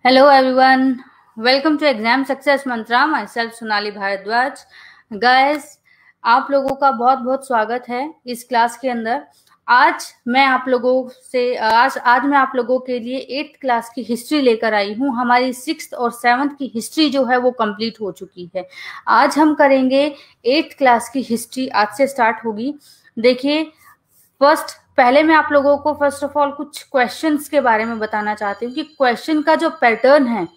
Hello everyone, welcome to Exam Success Mantra. Myself Sonali Bharadwaj. Guys, आप लोगों का बहुत बहुत स्वागत है इस क्लास के अंदर। आज मैं आप लोगों के लिए 8th क्लास की हिस्ट्री लेकर आई हूँ। हमारी 6th और 7th की हिस्ट्री जो है वो कंप्लीट हो चुकी है। आज हम करेंगे 8th क्लास की हिस्ट्री, आज से स्टार्ट होगी। देखिए, पहले मैं आप लोगों को फर्स्ट ऑफ ऑल कुछ क्वेश्चंस के बारे में बताना चाहती हूँ कि क्वेश्चन का जो पैटर्न है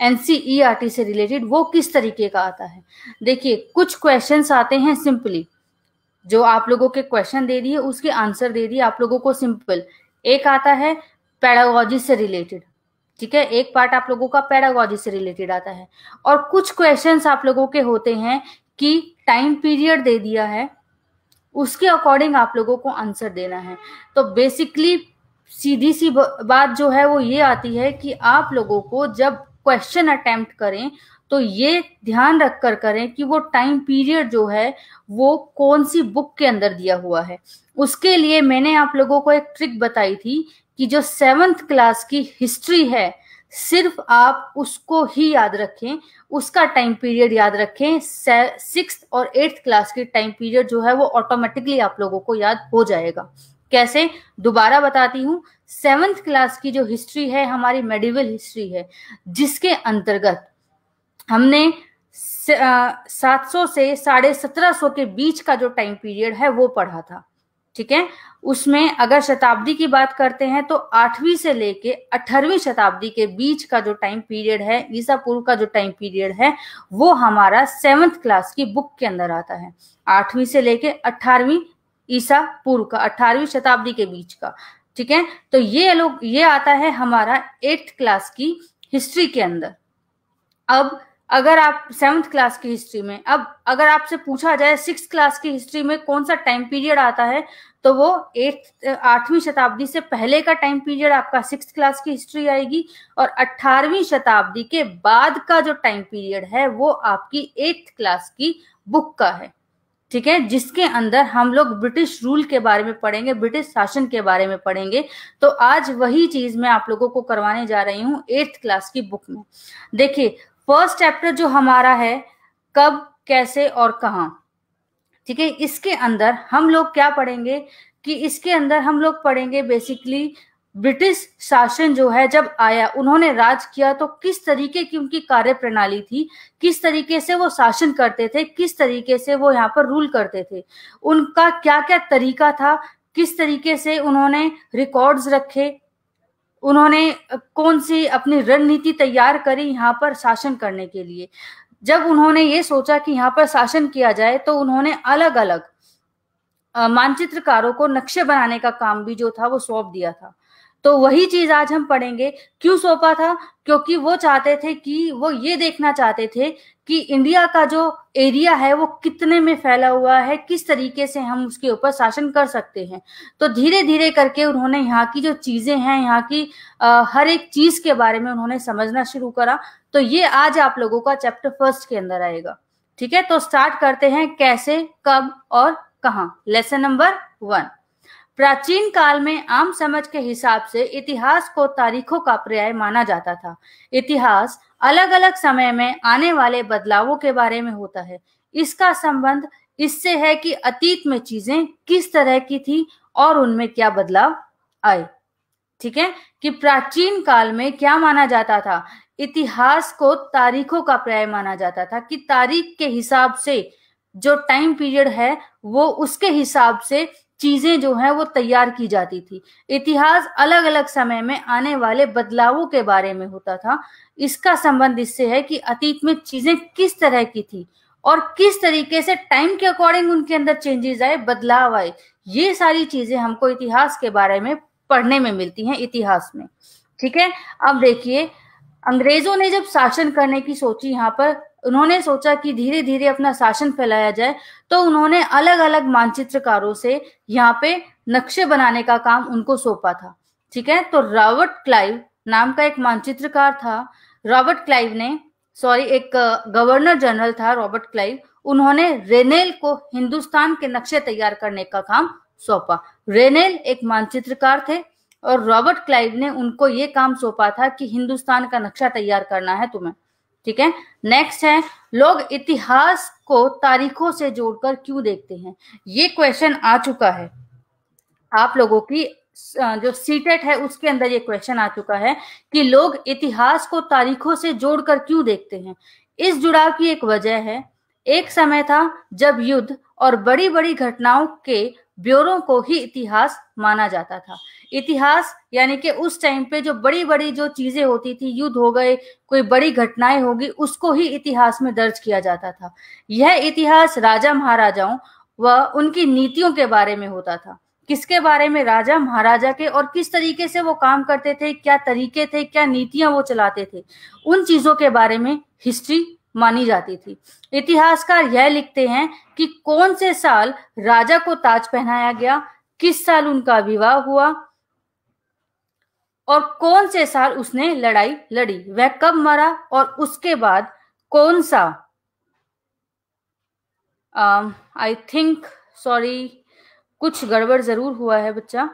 एनसीईआरटी से रिलेटेड वो किस तरीके का आता है। देखिए, कुछ क्वेश्चंस आते हैं सिंपली, जो आप लोगों के क्वेश्चन दे दिए उसके आंसर दे दिए आप लोगों को सिंपल। एक आता है पेडागोजी से रिलेटेड, ठीक है, एक पार्ट आप लोगों का पेडागोजी से रिलेटेड आता है। और कुछ क्वेश्चंस आप लोगों के होते हैं कि टाइम पीरियड दे दिया है, उसके अकॉर्डिंग आप लोगों को आंसर देना है। तो बेसिकली सीधी सी बात जो है वो ये आती है कि आप लोगों को जब क्वेश्चन अटेम्प्ट करें तो ये ध्यान रखकर करें कि वो टाइम पीरियड जो है वो कौन सी बुक के अंदर दिया हुआ है। उसके लिए मैंने आप लोगों को एक ट्रिक बताई थी कि जो 7th क्लास की हिस्ट्री है सिर्फ आप उसको ही याद रखें, उसका टाइम पीरियड याद रखें। 6th और 8th क्लास की टाइम पीरियड जो है वो ऑटोमेटिकली आप लोगों को याद हो जाएगा। कैसे, दोबारा बताती हूँ। 7th क्लास की जो हिस्ट्री है हमारी मेडिवल हिस्ट्री है, जिसके अंतर्गत हमने 700 से 1750 के बीच का जो टाइम पीरियड है वो पढ़ा था, ठीक है। उसमें अगर शताब्दी की बात करते हैं तो 8वीं से लेके 18वीं शताब्दी के बीच का जो टाइम पीरियड है, ईसा पूर्व का जो टाइम पीरियड है, वो हमारा 7th क्लास की बुक के अंदर आता है। 8वीं से लेके 18वीं ईसा पूर्व का, 18वीं शताब्दी के बीच का, ठीक है। तो ये आता है हमारा 8th क्लास की हिस्ट्री के अंदर। अब अगर आप 7th क्लास की हिस्ट्री में, अब अगर आपसे पूछा जाए 6th क्लास की हिस्ट्री में कौन सा टाइम पीरियड आता है, तो वो 8वीं शताब्दी से पहले का टाइम पीरियड आपका 6th क्लास की हिस्ट्री आएगी, और 18वीं शताब्दी के बाद का जो टाइम पीरियड है वो आपकी 8th क्लास की बुक का है, ठीक है, जिसके अंदर हम लोग ब्रिटिश रूल के बारे में पढ़ेंगे, ब्रिटिश शासन के बारे में पढ़ेंगे। तो आज वही चीज मैं आप लोगों को करवाने जा रही हूँ 8th क्लास की बुक में। देखिए, फर्स्ट चैप्टर जो हमारा है कब, कैसे और कहां, ठीक है, इसके अंदर हम लोग क्या पढ़ेंगे कि इसके अंदर हम लोग पढ़ेंगे बेसिकली ब्रिटिश शासन जो है जब आया, उन्होंने राज किया तो किस तरीके की उनकी कार्य प्रणाली थी, किस तरीके से वो शासन करते थे, किस तरीके से वो यहाँ पर रूल करते थे, उनका क्या क्या तरीका था, किस तरीके से उन्होंने रिकॉर्ड्स रखे, उन्होंने कौन सी अपनी रणनीति तैयार करी यहाँ पर शासन करने के लिए। जब उन्होंने ये सोचा कि यहाँ पर शासन किया जाए तो उन्होंने अलग अलग मानचित्रकारों को नक्शे बनाने का काम भी जो था वो सौंप दिया था। तो वही चीज आज हम पढ़ेंगे। क्यों सौंपा था? क्योंकि वो चाहते थे कि वो ये देखना चाहते थे कि इंडिया का जो एरिया है वो कितने में फैला हुआ है, किस तरीके से हम उसके ऊपर शासन कर सकते हैं। तो धीरे धीरे करके उन्होंने यहाँ की जो चीजें हैं, यहाँ की हर एक चीज के बारे में उन्होंने समझना शुरू करा। तो ये आज आप लोगों का चैप्टर फर्स्ट के अंदर आएगा, ठीक है। तो स्टार्ट करते हैं, कैसे, कब और कहां। Lesson number 1। प्राचीन काल में आम समझ के हिसाब से इतिहास को तारीखों का पर्याय माना जाता था। इतिहास अलग अलग समय में आने वाले बदलावों के बारे में होता है। इसका संबंध इससे है कि अतीत में चीजें किस तरह की थी और उनमें क्या बदलाव आए, ठीक है। कि प्राचीन काल में क्या माना जाता था, इतिहास को तारीखों का पर्याय माना जाता था, कि तारीख के हिसाब से जो टाइम पीरियड है वो उसके हिसाब से चीजें जो है वो तैयार की जाती थी। इतिहास अलग अलग समय में आने वाले बदलावों के बारे में होता था। इसका संबंध इससे है कि अतीत में चीजें किस तरह की थी और किस तरीके से टाइम के अकॉर्डिंग उनके अंदर चेंजेस आए, बदलाव आए। ये सारी चीजें हमको इतिहास के बारे में पढ़ने में मिलती हैं इतिहास में, ठीक है। अब देखिए, अंग्रेजों ने जब शासन करने की सोची, यहाँ पर उन्होंने सोचा कि धीरे धीरे अपना शासन फैलाया जाए, तो उन्होंने अलग अलग मानचित्रकारों से यहाँ पे नक्शे बनाने का काम उनको सौंपा था, ठीक है। तो रॉबर्ट क्लाइव नाम का एक मानचित्रकार था। रॉबर्ट क्लाइव ने, एक गवर्नर जनरल था रॉबर्ट क्लाइव, उन्होंने रेनेल को हिंदुस्तान के नक्शे तैयार करने का काम सौंपा। रेनेल एक मानचित्रकार थे और रॉबर्ट क्लाइव ने उनको ये काम सौंपा था कि हिंदुस्तान का नक्शा तैयार करना है तुम्हें। ठीक है, नेक्स्ट है, लोग इतिहास को तारीखों से जोड़कर क्यों देखते हैं। ये क्वेश्चन आ चुका है आप लोगों की जो सीटेट है उसके अंदर, ये क्वेश्चन आ चुका है कि लोग इतिहास को तारीखों से जोड़कर क्यों देखते हैं। इस जुड़ाव की एक वजह है, एक समय था जब युद्ध और बड़ी बड़ी घटनाओं के ब्योरों को ही इतिहास माना जाता था। इतिहास यानी कि उस टाइम पे जो बड़ी बड़ी जो चीजें होती थी, युद्ध हो गए, कोई बड़ी घटनाएं होगी, उसको ही इतिहास में दर्ज किया जाता था। यह इतिहास राजा महाराजाओं व उनकी नीतियों के बारे में होता था। किसके बारे में? राजा महाराजा के, और किस तरीके से वो काम करते थे, क्या तरीके थे, क्या नीतियां वो चलाते थे, उन चीजों के बारे में हिस्ट्री मानी जाती थी। इतिहासकार यह लिखते हैं कि कौन से साल राजा को ताज पहनाया गया, किस साल उनका विवाह हुआ और कौन से साल उसने लड़ाई लड़ी, वह कब मरा और उसके बाद कौन सा आई थिंक सॉरी कुछ गड़बड़ जरूर हुआ है बच्चा।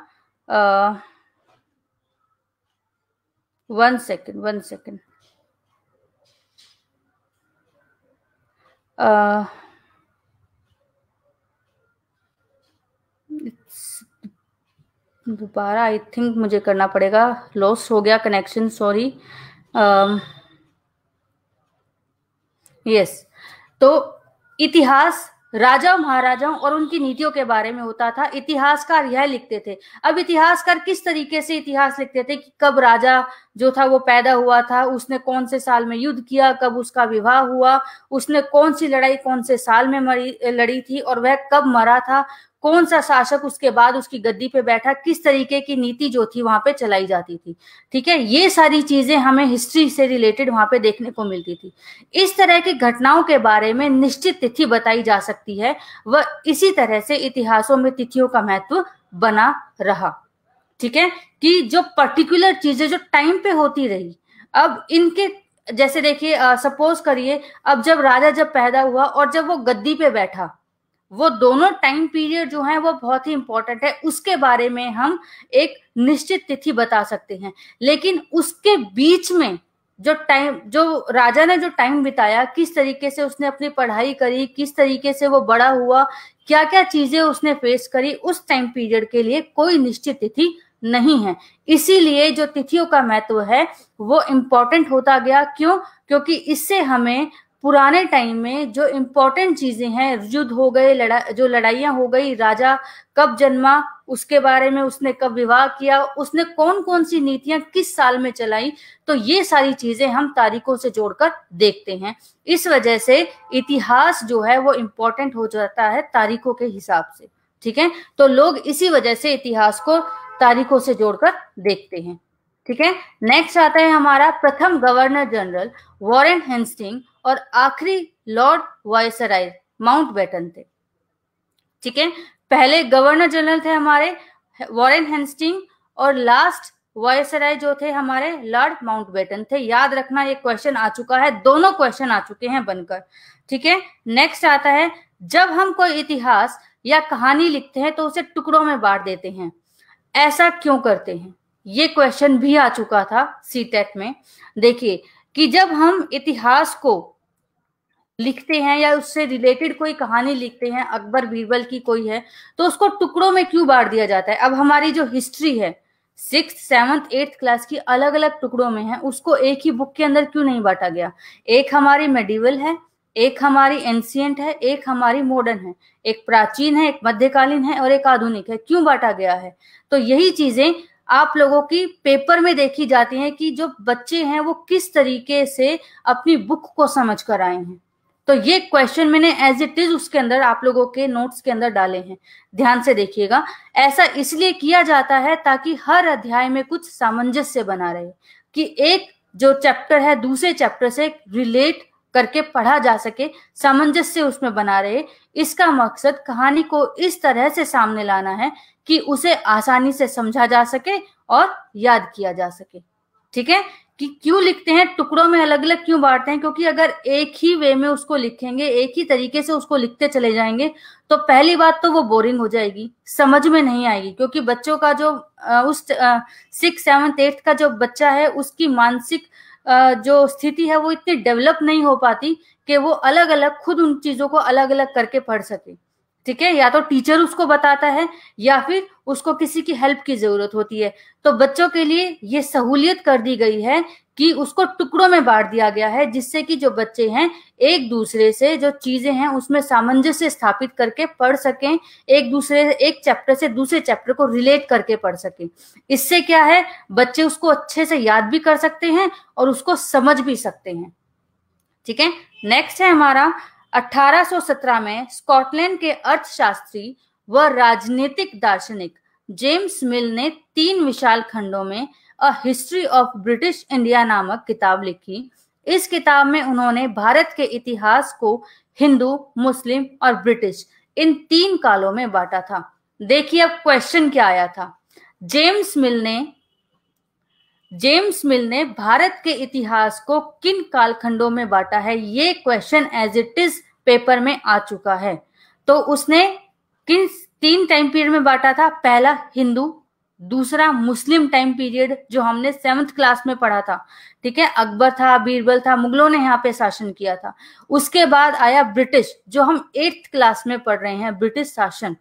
1 सेकेंड। दोबारा आई थिंक मुझे करना पड़ेगा, लॉस हो गया कनेक्शन, सॉरी। यस, तो इतिहास राजा महाराजाओं और उनकी नीतियों के बारे में होता था। इतिहासकार यह लिखते थे। अब इतिहासकार किस तरीके से इतिहास लिखते थे कि कब राजा जो था वो पैदा हुआ था, उसने कौन से साल में युद्ध किया, कब उसका विवाह हुआ, उसने कौन सी लड़ाई कौन से साल में लड़ी थी और वह कब मरा था, कौन सा शासक उसके बाद उसकी गद्दी पे बैठा, किस तरीके की नीति जो थी वहां पे चलाई जाती थी। ठीक है, ये सारी चीजें हमें हिस्ट्री से रिलेटेड वहां पे देखने को मिलती थी। इस तरह की घटनाओं के बारे में निश्चित तिथि बताई जा सकती है, व इसी तरह से इतिहासों में तिथियों का महत्व बना रहा। ठीक है, कि जो पर्टिकुलर चीजें जो टाइम पे होती रही, अब इनके जैसे देखिए, सपोज करिए अब जब राजा जब पैदा हुआ और जब वो गद्दी पे बैठा, वो दोनों टाइम पीरियड जो है वो बहुत ही इंपॉर्टेंट है। उसके बारे में हम एक निश्चित तिथि बता सकते हैं, लेकिन उसके बीच में जो टाइम, जो राजा ने जो टाइम बिताया, किस तरीके से उसने अपनी पढ़ाई करी, किस तरीके से वो बड़ा हुआ, क्या क्या चीजें उसने फेस करी, उस टाइम पीरियड के लिए कोई निश्चित तिथि नहीं है। इसीलिए जो तिथियों का महत्व है वो इंपॉर्टेंट होता गया। क्यों? क्योंकि इससे हमें पुराने टाइम में जो इम्पोर्टेंट चीजें हैं, युद्ध हो गए, जो लड़ाइयां हो गई, राजा कब जन्मा, उसके बारे में उसने कब विवाह किया, उसने कौन कौन सी नीतियां किस साल में चलाई, तो ये सारी चीजें हम तारीखों से जोड़कर देखते हैं। इस वजह से इतिहास जो है वो इम्पोर्टेंट हो जाता है तारीखों के हिसाब से। ठीक है, तो लोग इसी वजह से इतिहास को तारीखों से जोड़कर देखते हैं। ठीक है, नेक्स्ट आता है हमारा प्रथम गवर्नर जनरल वॉरेन हेस्टिंग और आखिरी लॉर्ड वायसराय माउंटबेटन थे। ठीक है, पहले गवर्नर जनरल थे हमारे वॉरेन हेस्टिंग और लास्ट वायसराय जो थे हमारे लॉर्ड माउंटबेटन थे। याद रखना, ये क्वेश्चन आ चुका है, दोनों क्वेश्चन आ चुके हैं बनकर। ठीक है, नेक्स्ट आता है, जब हम कोई इतिहास या कहानी लिखते हैं तो उसे टुकड़ों में बांट देते हैं, ऐसा क्यों करते हैं? ये क्वेश्चन भी आ चुका था सीटेट में। देखिए कि जब हम इतिहास को लिखते हैं या उससे रिलेटेड कोई कहानी लिखते हैं, अकबर बीरबल की कोई है, तो उसको टुकड़ों में क्यों बांट दिया जाता है? अब हमारी जो हिस्ट्री है 6th 7th 8th क्लास की अलग अलग टुकड़ों में है, उसको एक ही बुक के अंदर क्यों नहीं बांटा गया? एक हमारी मेडिवल है, एक हमारी एंशिएंट है, एक हमारी मॉडर्न है, एक प्राचीन है, एक मध्यकालीन है और एक आधुनिक है। क्यों बांटा गया है? तो यही चीजें आप लोगों की पेपर में देखी जाती हैं कि जो बच्चे हैं वो किस तरीके से अपनी बुक को समझ कर आए हैं। तो ये क्वेश्चन मैंने एज इट इज उसके अंदर आप लोगों के नोट्स के अंदर डाले हैं, ध्यान से देखिएगा। ऐसा इसलिए किया जाता है ताकि हर अध्याय में कुछ सामंजस्य बना रहे, कि एक जो चैप्टर है दूसरे चैप्टर से रिलेट करके पढ़ा जा सके, सामंजस्य उसमें बना रहे। इसका मकसद कहानी को इस तरह से सामने लाना है कि उसे आसानी से समझा जा सके और याद किया जा सके। ठीक है, कि क्यों लिखते हैं टुकड़ों में, अलग अलग क्यों बांटते हैं, क्योंकि अगर एक ही वे में उसको लिखेंगे, एक ही तरीके से उसको लिखते चले जाएंगे, तो पहली बात तो वो बोरिंग हो जाएगी, समझ में नहीं आएगी, क्योंकि बच्चों का जो उस 6th 7th 8th का जो बच्चा है उसकी मानसिक जो स्थिति है वो इतनी डेवलप नहीं हो पाती कि वो अलग अलग खुद उन चीजों को अलग अलग करके पढ़ सके। ठीक है, या तो टीचर उसको बताता है या फिर उसको किसी की हेल्प की जरूरत होती है। तो बच्चों के लिए ये सहूलियत कर दी गई है कि उसको टुकड़ों में बांट दिया गया है, जिससे कि जो बच्चे हैं एक दूसरे से जो चीजें हैं उसमें सामंजस्य स्थापित करके पढ़ सकें, एक चैप्टर से दूसरे चैप्टर को रिलेट करके पढ़ सकें। इससे क्या है, बच्चे उसको अच्छे से याद भी कर सकते हैं और उसको समझ भी सकते हैं। ठीक है, नेक्स्ट है हमारा 1817 में स्कॉटलैंड के अर्थशास्त्री व राजनीतिक दार्शनिक जेम्स मिल ने 3 विशाल खंडों में a history of British India नामक किताब लिखी। इस किताब में उन्होंने भारत के इतिहास को हिंदू, मुस्लिम और ब्रिटिश इन 3 कालों में बांटा था। देखिए अब क्वेश्चन क्या आया था। जेम्स मिल ने भारत के इतिहास को किन कालखंडों में बांटा है, ये question as it is paper में आ चुका है। तो उसने किन 3 टाइम पीरियड में बांटा था, पहला हिंदू, दूसरा मुस्लिम टाइम पीरियड जो हमने 7th क्लास में पढ़ा था। ठीक है, अकबर था, बीरबल था, मुगलों ने यहाँ पे शासन किया था। उसके बाद आया ब्रिटिश, जो हम 8th क्लास में पढ़ रहे हैं, ब्रिटिश शासन।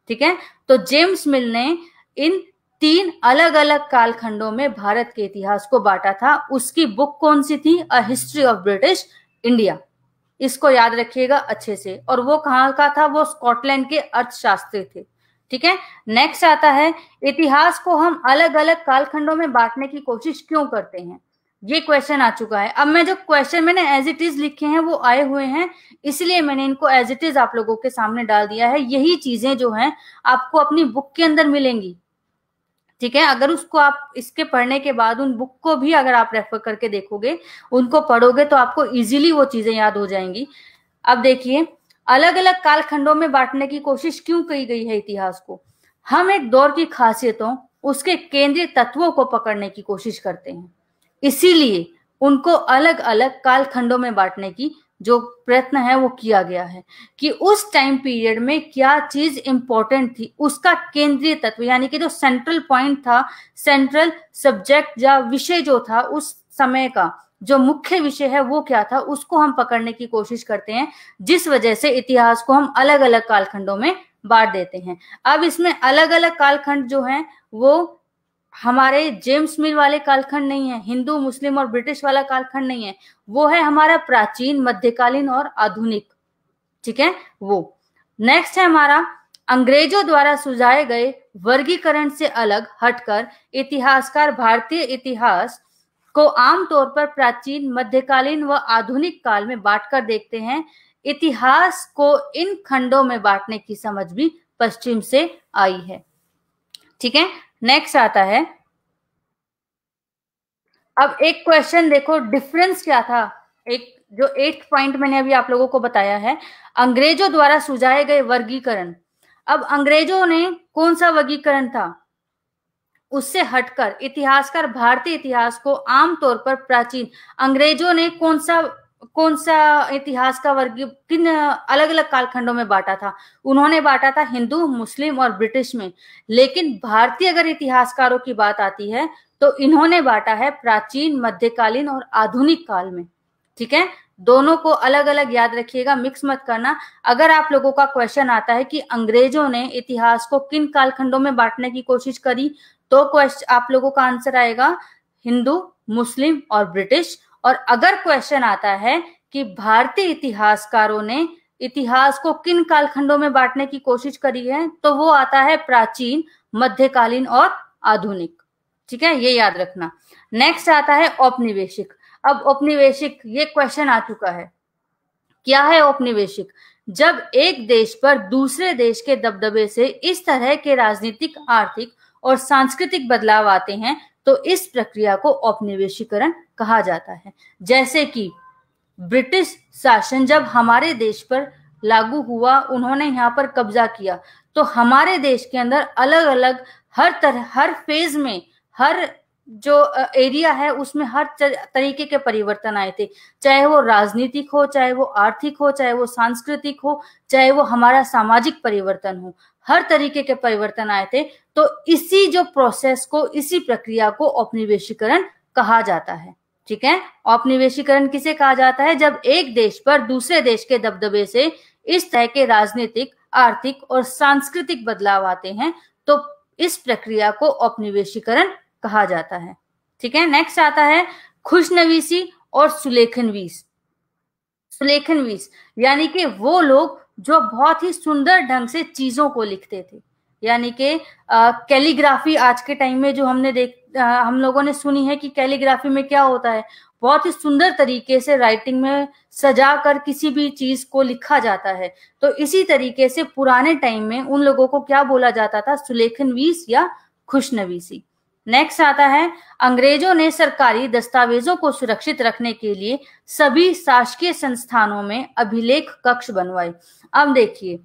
ठीक है, तो जेम्स मिल ने इन 3 अलग अलग कालखंडों में भारत के इतिहास को बांटा था। उसकी बुक कौन सी थी, a history of British India. इसको याद रखिएगा अच्छे से। और वो कहाँ का था, वो स्कॉटलैंड के अर्थशास्त्री थे। ठीक है, नेक्स्ट आता है इतिहास को हम अलग अलग कालखंडों में बांटने की कोशिश क्यों करते हैं, ये क्वेश्चन आ चुका है। अब मैं जो क्वेश्चन मैंने एज इट इज लिखे हैं वो आए हुए हैं, इसलिए मैंने इनको एज इट इज आप लोगों के सामने डाल दिया है। यही चीजें जो हैं आपको अपनी बुक के अंदर मिलेंगी। ठीक है, अगर उसको आप इसके पढ़ने के बाद उन बुक को भी अगर आप रेफर करके देखोगे, उनको पढ़ोगे, तो आपको इजीली वो चीजें याद हो जाएंगी। अब देखिए, अलग अलग कालखंडों में बांटने की कोशिश क्यों की गई है इतिहास को। हम एक दौर की खासियतों, उसके केंद्रीय तत्वों को पकड़ने की कोशिश करते हैं, इसीलिए उनको अलग अलग कालखंडों में बांटने की जो प्रयत्न है वो किया गया है कि उस टाइम पीरियड में क्या चीज इंपॉर्टेंट थी, उसका केंद्रीय तत्व यानी कि जो सेंट्रल पॉइंट था, सेंट्रल सब्जेक्ट या विषय जो था उस समय का, जो मुख्य विषय है वो क्या था, उसको हम पकड़ने की कोशिश करते हैं, जिस वजह से इतिहास को हम अलग अलग कालखंडों में बांट देते हैं। अब इसमें अलग अलग कालखंड जो हैं वो हमारे जेम्स मिल वाले कालखंड नहीं है, हिंदू, मुस्लिम और ब्रिटिश वाला कालखंड नहीं है, वो है हमारा प्राचीन, मध्यकालीन और आधुनिक। ठीक है, वो नेक्स्ट है हमारा अंग्रेजों द्वारा सुझाए गए वर्गीकरण से अलग हटकर इतिहासकार भारतीय इतिहास को आमतौर पर प्राचीन, मध्यकालीन व आधुनिक काल में बांटकर देखते हैं। इतिहास को इन खंडों में बांटने की समझ भी पश्चिम से आई है। ठीक है, नेक्स्ट आता है, अब एक क्वेश्चन देखो, डिफरेंस क्या था, एक जो 8th पॉइंट मैंने अभी आप लोगों को बताया है, अंग्रेजों द्वारा सुझाए गए वर्गीकरण। अब अंग्रेजों ने कौन सा वर्गीकरण था, उससे हटकर इतिहासकार भारतीय इतिहास को आमतौर पर प्राचीन, अंग्रेजों ने कौन सा इतिहास का वर्ग किन अलग अलग कालखंडों में बांटा था, उन्होंने बांटा था हिंदू, मुस्लिम और ब्रिटिश में। लेकिन भारतीय अगर इतिहासकारों की बात आती है तो इन्होंने बांटा है प्राचीन, मध्यकालीन और आधुनिक काल में। ठीक है, दोनों को अलग अलग याद रखिएगा, मिक्स मत करना। अगर आप लोगों का क्वेश्चन आता है कि अंग्रेजों ने इतिहास को किन कालखंडों में बांटने की कोशिश करी, तो क्वेश्चन आप लोगों का आंसर आएगा हिंदू, मुस्लिम और ब्रिटिश। और अगर क्वेश्चन आता है कि भारतीय इतिहासकारों ने इतिहास को किन कालखंडों में बांटने की कोशिश करी है, तो वो आता है प्राचीन, मध्यकालीन और आधुनिक। ठीक है, ये याद रखना। नेक्स्ट आता है औपनिवेशिक। अब औपनिवेशिक, ये क्वेश्चन आ चुका है, क्या है औपनिवेशिक, जब एक देश पर दूसरे देश के दबदबे से इस तरह के राजनीतिक, आर्थिक और सांस्कृतिक बदलाव आते हैं तो इस प्रक्रिया को औपनिवेशीकरण कहा जाता है। जैसे कि ब्रिटिश शासन जब हमारे देश पर लागू हुआ, उन्होंने यहाँ पर कब्जा किया, तो हमारे देश के अंदर अलग अलग हर फेज में, हर जो एरिया है उसमें हर तरीके के परिवर्तन आए थे, चाहे वो राजनीतिक हो, चाहे वो आर्थिक हो, चाहे वो सांस्कृतिक हो, चाहे वो हमारा सामाजिक परिवर्तन हो, हर तरीके के परिवर्तन आए थे। तो इसी जो प्रोसेस को, इसी प्रक्रिया को औपनिवेशीकरण कहा जाता है। ठीक है, औपनिवेशीकरण किसे कहा जाता है? जब एक देश पर दूसरे देश के दबदबे से इस तरह के राजनीतिक, आर्थिक और सांस्कृतिक बदलाव आते हैं, तो इस प्रक्रिया को औपनिवेशीकरण कहा जाता है। ठीक है, नेक्स्ट आता है खुशनवीसी और सुलेखनवीस। सुलेखनवीस यानी कि वो लोग जो बहुत ही सुंदर ढंग से चीजों को लिखते थे, यानी कि कैलीग्राफी आज के टाइम में जो हम लोगों ने सुनी है कि कैलीग्राफी में क्या होता है, बहुत ही सुंदर तरीके से राइटिंग में सजा कर किसी भी चीज को लिखा जाता है। तो इसी तरीके से पुराने टाइम में उन लोगों को क्या बोला जाता था? सुलेखनवीस या खुशनवीसी। नेक्स्ट आता है अंग्रेजों ने सरकारी दस्तावेजों को सुरक्षित रखने के लिए सभी शासकीय संस्थानों में अभिलेख कक्ष बनवाए। अब देखिए,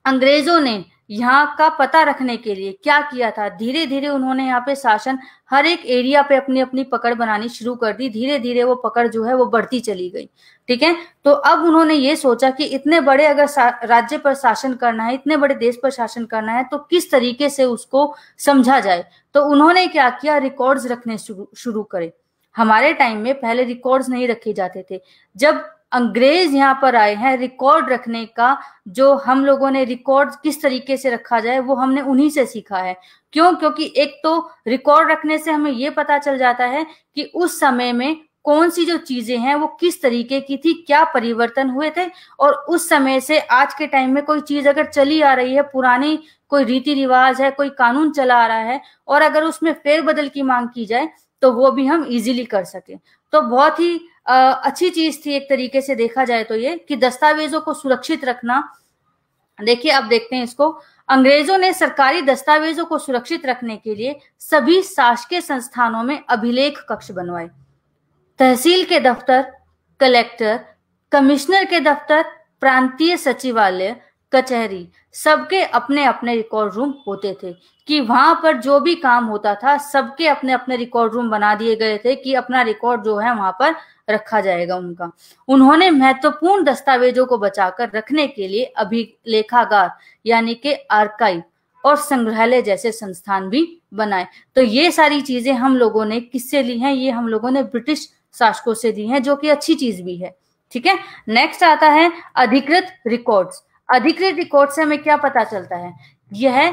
अंग्रेजों ने यहाँ का पता रखने के लिए क्या किया था? धीरे धीरे उन्होंने यहाँ पे शासन, हर एक एरिया पे अपनी अपनी पकड़ बनानी शुरू कर दी। धीरे धीरे वो पकड़ जो है वो बढ़ती चली गई। ठीक है, तो अब उन्होंने ये सोचा कि इतने बड़े अगर राज्य पर शासन करना है, इतने बड़े देश पर शासन करना है, तो किस तरीके से उसको समझा जाए। तो उन्होंने क्या किया? रिकॉर्ड्स रखने शुरू करे। हमारे टाइम में पहले रिकॉर्ड्स नहीं रखे जाते थे। जब अंग्रेज यहाँ पर आए हैं, रिकॉर्ड रखने का जो हम लोगों ने रिकॉर्ड किस तरीके से रखा जाए वो हमने उन्हीं से सीखा है। क्यों? क्योंकि एक तो रिकॉर्ड रखने से हमें ये पता चल जाता है कि उस समय में कौन सी जो चीजें हैं वो किस तरीके की थी, क्या परिवर्तन हुए थे, और उस समय से आज के टाइम में कोई चीज अगर चली आ रही है, पुरानी कोई रीति रिवाज है, कोई कानून चला आ रहा है, और अगर उसमें फेरबदल की मांग की जाए तो वो भी हम इजीली कर सके। तो बहुत ही अच्छी चीज थी एक तरीके से देखा जाए तो ये कि दस्तावेजों को सुरक्षित रखना। देखिए, अब देखते हैं इसको। अंग्रेजों ने सरकारी दस्तावेजों को सुरक्षित रखने के लिए सभी शासकीय संस्थानों में अभिलेख कक्ष बनवाए। तहसील के दफ्तर, कलेक्टर, कमिश्नर के दफ्तर, प्रांतीय सचिवालय, कचहरी, सबके अपने अपने रिकॉर्ड रूम होते थे कि वहां पर जो भी काम होता था सबके अपने अपने रिकॉर्ड रूम बना दिए गए थे कि अपना रिकॉर्ड जो है वहां पर रखा जाएगा उनका। उन्होंने महत्वपूर्ण दस्तावेजों को बचाकर रखने के लिए अभिलेखागार यानी कि आर्काइव और संग्रहालय जैसे संस्थान भी बनाए। तो ये सारी चीजें हम लोगों ने किससे ली हैं? ये हम लोगों ने ब्रिटिश शासकों से ली हैं, जो कि अच्छी चीज भी है। ठीक है, नेक्स्ट आता है अधिकृत रिकॉर्ड्स। अधिकृत रिकॉर्ड से हमें क्या पता चलता है? यह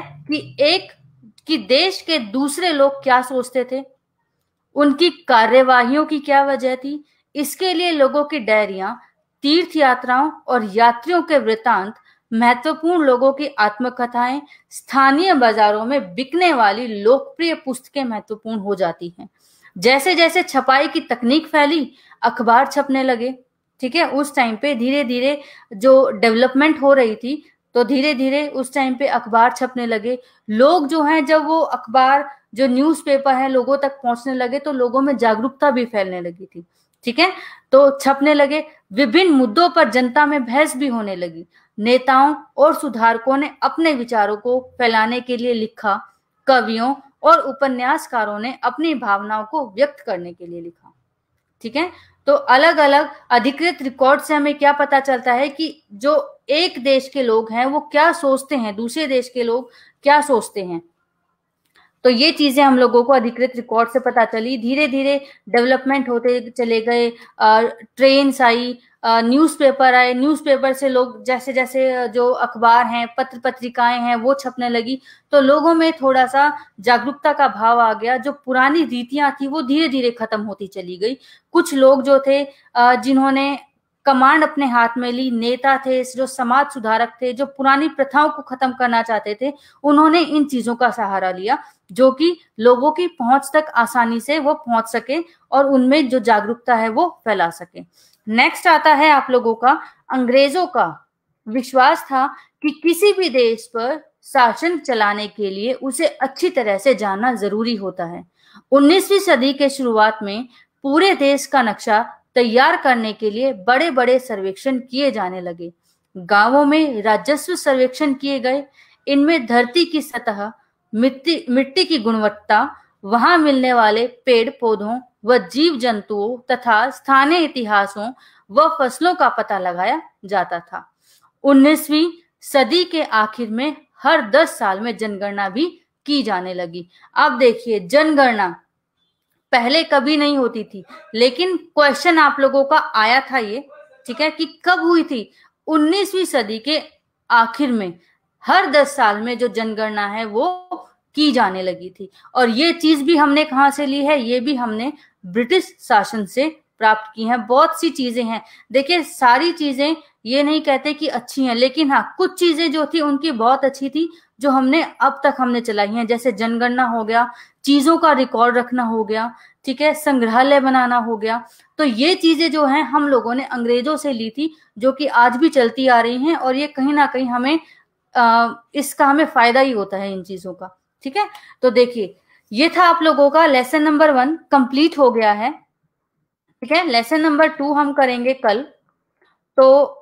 कि देश के दूसरे लोग क्या सोचते थे, उनकी कार्यवाहियों की क्या वजह थी। इसके लिए लोगों की डायरियां, तीर्थ यात्राओं और यात्रियों के वृतांत, महत्वपूर्ण लोगों की आत्मकथाएं, स्थानीय बाजारों में बिकने वाली लोकप्रिय पुस्तकें महत्वपूर्ण हो जाती हैं। जैसे जैसे छपाई की तकनीक फैली, अखबार छपने लगे। ठीक है, उस टाइम पे धीरे धीरे जो डेवलपमेंट हो रही थी, तो धीरे धीरे उस टाइम पे अखबार छपने लगे। लोग जो हैं, जब वो अखबार, जो न्यूज़पेपर है, लोगों तक पहुंचने लगे तो लोगों में जागरूकता भी फैलने लगी थी। ठीक है, तो छपने लगे। विभिन्न मुद्दों पर जनता में बहस भी होने लगी। नेताओं और सुधारकों ने अपने विचारों को फैलाने के लिए लिखा। कवियों और उपन्यासकारों ने अपनी भावनाओं को व्यक्त करने के लिए लिखा। ठीक है, तो अलग अलग अधिकृत रिकॉर्ड से हमें क्या पता चलता है कि जो एक देश के लोग हैं वो क्या सोचते हैं, दूसरे देश के लोग क्या सोचते हैं। तो ये चीजें हम लोगों को अधिकृत रिकॉर्ड से पता चली। धीरे धीरे डेवलपमेंट होते चले गए। ट्रेन्स आई, न्यूज़पेपर आए, न्यूज़पेपर से लोग जैसे जैसे जो अखबार हैं, पत्र पत्रिकाएं हैं, वो छपने लगी, तो लोगों में थोड़ा सा जागरूकता का भाव आ गया। जो पुरानी रीतियां थी वो धीरे धीरे खत्म होती चली गई। कुछ लोग जो थे जिन्होंने कमांड अपने हाथ में ली, नेता थे, जो समाज सुधारक थे, जो पुरानी प्रथाओं को खत्म करना चाहते थे, उन्होंने इन चीजों का सहारा लिया, जो कि लोगों की पहुंच तक आसानी से वो पहुंच सके और उनमें जो जागरूकता है वो फैला सके। नेक्स्ट आता है आप लोगों का, अंग्रेजों का विश्वास था कि किसी भी देश पर शासन चलाने के लिए उसे अच्छी तरह से जानना जरूरी होता है। 19वीं सदी के शुरुआत में पूरे देश का नक्शा तैयार करने के लिए बड़े बड़े सर्वेक्षण किए जाने लगे। गांवों में राजस्व सर्वेक्षण किए गए। इनमें धरती की सतह, मिट्टी की गुणवत्ता, वहां मिलने वाले पेड़ पौधों व जीव जंतुओं तथा स्थानीय इतिहासों व फसलों का पता लगाया जाता था। 19वीं सदी के आखिर में हर 10 साल में जनगणना भी की जाने लगी। अब देखिए, जनगणना पहले कभी नहीं होती थी, लेकिन क्वेश्चन आप लोगों का आया था ये, ठीक है, कि कब हुई थी? 19वीं सदी के आखिर में हर 10 साल में जो जनगणना है वो की जाने लगी थी। और ये चीज भी हमने कहां से ली है? ये भी हमने ब्रिटिश शासन से प्राप्त की है। बहुत सी चीजें हैं, देखिए सारी चीजें ये नहीं कहते कि अच्छी हैं, लेकिन हाँ कुछ चीजें जो थी उनकी बहुत अच्छी थी जो हमने अब तक हमने चलाई हैं, जैसे जनगणना हो गया, चीजों का रिकॉर्ड रखना हो गया, ठीक है, संग्रहालय बनाना हो गया। तो ये चीजें जो हैं हम लोगों ने अंग्रेजों से ली थी, जो कि आज भी चलती आ रही हैं, और ये कहीं ना कहीं हमें इसका हमें फायदा ही होता है इन चीजों का, ठीक है। तो देखिए, ये था आप लोगों का लेसन नंबर 1 कंप्लीट हो गया है, ठीक है। लेसन नंबर 2 हम करेंगे कल। तो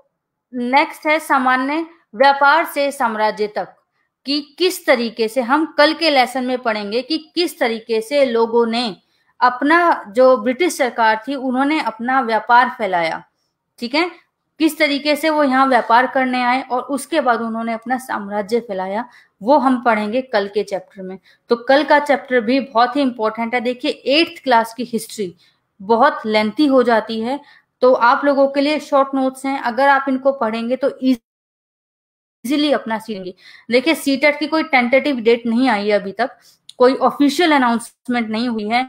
नेक्स्ट है सामान्य व्यापार से साम्राज्य तक, कि किस तरीके से हम कल के लेसन में पढ़ेंगे कि किस तरीके से लोगों ने अपना, जो ब्रिटिश सरकार थी उन्होंने अपना व्यापार फैलाया, ठीक है, किस तरीके से वो यहाँ व्यापार करने आए और उसके बाद उन्होंने अपना साम्राज्य फैलाया, वो हम पढ़ेंगे कल के चैप्टर में। तो कल का चैप्टर भी बहुत ही इंपॉर्टेंट है। देखिए 8th क्लास की हिस्ट्री बहुत लेंथी हो जाती है, तो आप लोगों के लिए शॉर्ट नोट्स हैं, अगर आप इनको पढ़ेंगे तो इजीली अपना सीखेंगे। देखिए सीटेट की कोई टेंटेटिव डेट नहीं आई है अभी तक, कोई ऑफिशियल अनाउंसमेंट नहीं हुई है,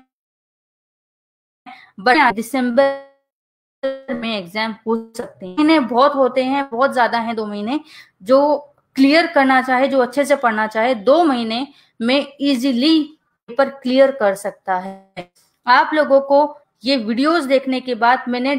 बट दिसंबर में एग्जाम हो सकते हैं। महीने बहुत होते हैं, बहुत ज्यादा हैं 2 महीने। जो क्लियर करना चाहे, जो अच्छे से पढ़ना चाहे, 2 महीने में इजीली पेपर क्लियर कर सकता है। आप लोगों को ये वीडियोस देखने के बाद मैंने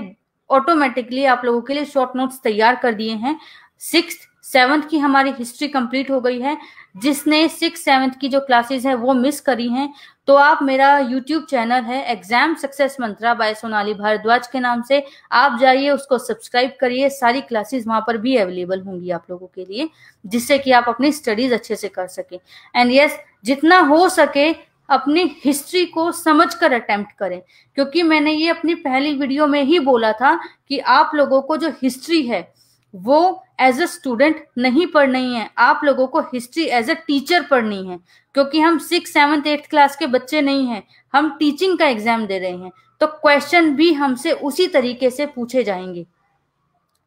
ऑटोमेटिकली आप लोगों के लिए शॉर्ट नोट्स तैयार कर दिए हैं। 6th 7th की हमारी हिस्ट्री कंप्लीट हो गई है। जिसने 6th 7th की जो क्लासेस है वो मिस करी हैं, तो आप, मेरा यूट्यूब चैनल है एग्जाम सक्सेस मंत्रा बाय सोनाली भारद्वाज के नाम से, आप जाइए उसको सब्सक्राइब करिए। सारी क्लासेस वहां पर भी अवेलेबल होंगी आप लोगों के लिए, जिससे कि आप अपनी स्टडीज अच्छे से कर सके। एंड यस, जितना हो सके अपनी हिस्ट्री को समझकर अटेम्प्ट करें, क्योंकि मैंने ये अपनी पहली वीडियो में ही बोला था कि आप लोगों को जो हिस्ट्री है वो एज अ स्टूडेंट नहीं पढ़नी है, आप लोगों को हिस्ट्री एज अ टीचर पढ़नी है, क्योंकि हम 6th 7th 8th क्लास के बच्चे नहीं हैं, हम टीचिंग का एग्जाम दे रहे हैं। तो क्वेश्चन भी हमसे उसी तरीके से पूछे जाएंगे,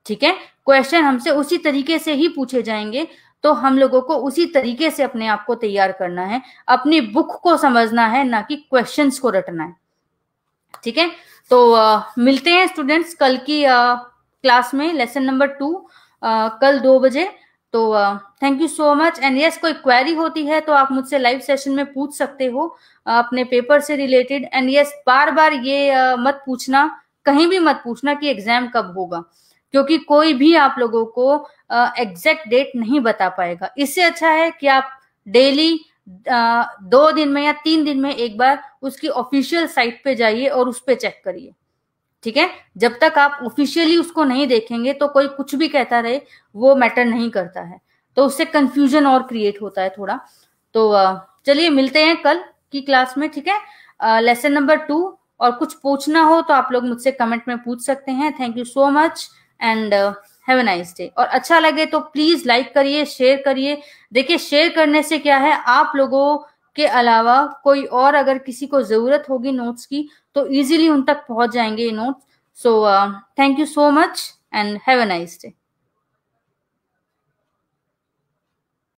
ठीक है, क्वेश्चन हमसे उसी तरीके से ही पूछे जाएंगे। तो हम लोगों को उसी तरीके से अपने आप को तैयार करना है, अपनी बुक को समझना है, ना कि क्वेश्चंस को रटना है, ठीक है। तो मिलते हैं स्टूडेंट्स कल की क्लास में, लेसन नंबर 2 कल 2 बजे। तो thank you so much. And yes, कोई क्वेरी होती है तो आप मुझसे लाइव सेशन में पूछ सकते हो अपने पेपर से रिलेटेड। एंड यस, बार बार ये मत पूछना, कहीं भी मत पूछना कि एग्जाम कब होगा, क्योंकि कोई भी आप लोगों को एग्जैक्ट डेट नहीं बता पाएगा। इससे अच्छा है कि आप डेली 2 दिन में या 3 दिन में एक बार उसकी ऑफिशियल साइट पे जाइए और उस पे चेक करिए, ठीक है। जब तक आप ऑफिशियली उसको नहीं देखेंगे तो कोई कुछ भी कहता रहे, वो मैटर नहीं करता है, तो उससे कंफ्यूजन और क्रिएट होता है थोड़ा। तो चलिए मिलते हैं कल की क्लास में, ठीक है। लेसन नंबर 2, और कुछ पूछना हो तो आप लोग मुझसे कमेंट में पूछ सकते हैं। Thank you so much and have a nice day. और अच्छा लगे तो प्लीज लाइक करिए, शेयर करिए। देखिए शेयर करने से क्या है, आप लोगों के अलावा कोई और अगर किसी को जरूरत होगी नोट्स की तो इजीली उन तक पहुंच जाएंगे ये notes. So thank you so much and have a nice day.